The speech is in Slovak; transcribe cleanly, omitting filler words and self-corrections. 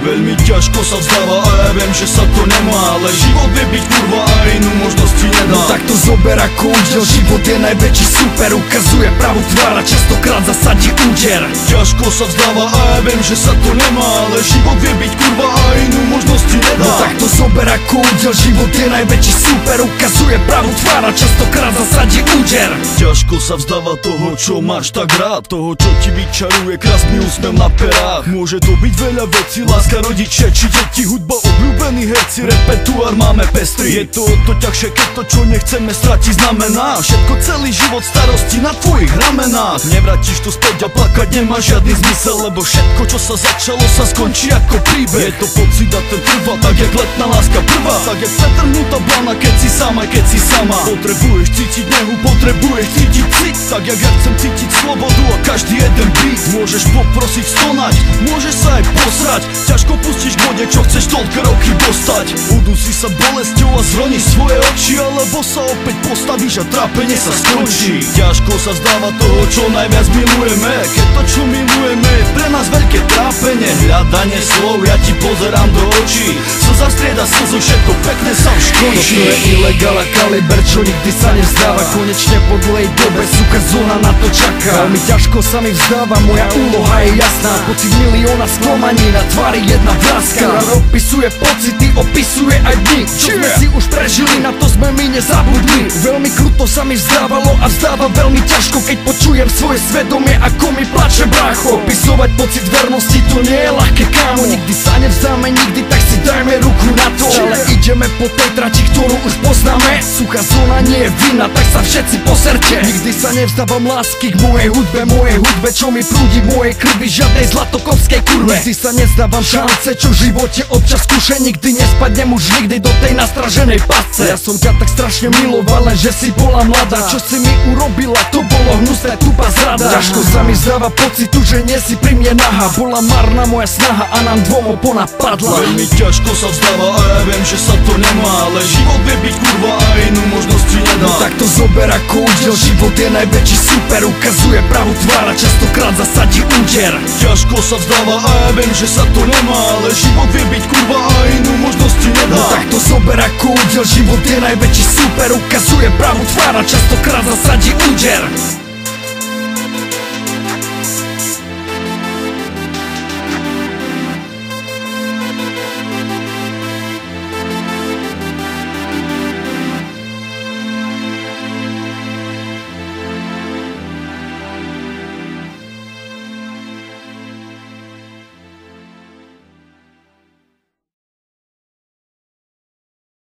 Veľmi ťažko sa vzdáva a ja viem, že sa to nemá, ale život vie byť kurva a inú možnosť ti nedá. No tak to zober ako údel, život je najväčší super. Ukazuje pravú tvár a častokrát zasadí úder. Ťažko sa vzdáva a ja viem, že sa to nemá, ale život vie byť kurva a inú možnosť ti nedá. No tak to zober ako údel, život je najväčší super. Ukazuje pravú tvár a častokrát zasadí úder. Ťažko sa vzdáva toho, čo máš tak rád, toho, čo ti vyčaruje krásny úsmev na perách. Môže to byť veľa vecí, láska, rodičia či deti, hudba, obľúbení herci, repertoár máme pestrý. Je to o to ťažšie, keď to, čo nechceme, stratiť znamená všetko, celý život starosti na tvojich ramenách. Nevrátiš to späť a plakať nemá žiadny zmysel, lebo všetko, čo sa začalo, sa skončí ako príbeh. Je to pocit a ten trvá, tak jak letná láska prvá, tak jak pretrhnutá blána, keď si sama, keď si sama. Potrebuješ cítiť nehu, potrebuješ cítiť cit, tak jak ja chcem cítiť slobodu a každý jeden beat. Môžeš poprosiť, stonať, môžeš sa aj posrať, ťažko pustíš k vode, čo chceš toľko roky dostať. Udusí sa bolesťou a zroníš svoje oči, alebo sa opäť postavíš a trápenie sa skončí. Ťažko sa vzdáva toho, čo najviac milujeme, keď to, čo milujeme, je pre nás veľké trápenie. Hľadanie slov, ja ti pozerám do očí, slza strieda slzu, všetko pekné sa už končí. Toto je ilegál a kaliber, čo nikdy sa nevzdáva. Konečne po dlhej dobe, suka, zóna na to čaká. Veľmi ťažko sa mi vzdáva, moja úloha je jasná. Pocit milióna sklamaní, na tvári jedna vráska, ktorá opisuje pocity, opisuje aj dni, čo sme si už prežili, na to sme my nezabudli. Veľmi kruto sa mi vzdávalo a vzdáva veľmi ťažko, keď počujem svoje svedomie, ako mi plače brácho. Opisovať pocit vernosti, to nie je ľahké, kámo. Nikdy sa nevzdáme, nikdy, tak si dajme ruku na to. Ale ideme po tej trati, ktorú už poznáme. Suchá zóna nie je vina, tak sa všetci poserte. Nikdy sa nevzdávam lásky k mojej hudbe, čo mi prúdi v mojej krvi, žiadnej zlatokovskej kurve. Nikdy sa nezdávam šance, čo v živote občas skúše. Nikdy nespadnem už nikdy do tej nastraženej pasce. Ja som ťa tak strašne miloval, lenže si bola mladá. Čo si mi urobila, to bolo hnusné, tupá zrada. Ťažko sa mi zdáva pocitu, že nie si pri mne nahá. Bola marná moja snaha a nám dvom opona padla. Veľmi ťažko sa vzdáva a ja viem, že sa to nemá, ale život vie byť kurva a inú možnosť ti nedá. No tak to zober ako údel, život je najväčší super. Ukazuje pravú tvár a častokrát zasadí úder. Ťažko sa vzdáva a ja viem, že sa to nemá, ale život vie byť kurva a inú možnosť ti nedá. No tak to zober ako údel, život je najväčší super. Ukazuje pravú tvár a častokrát zasadí úder.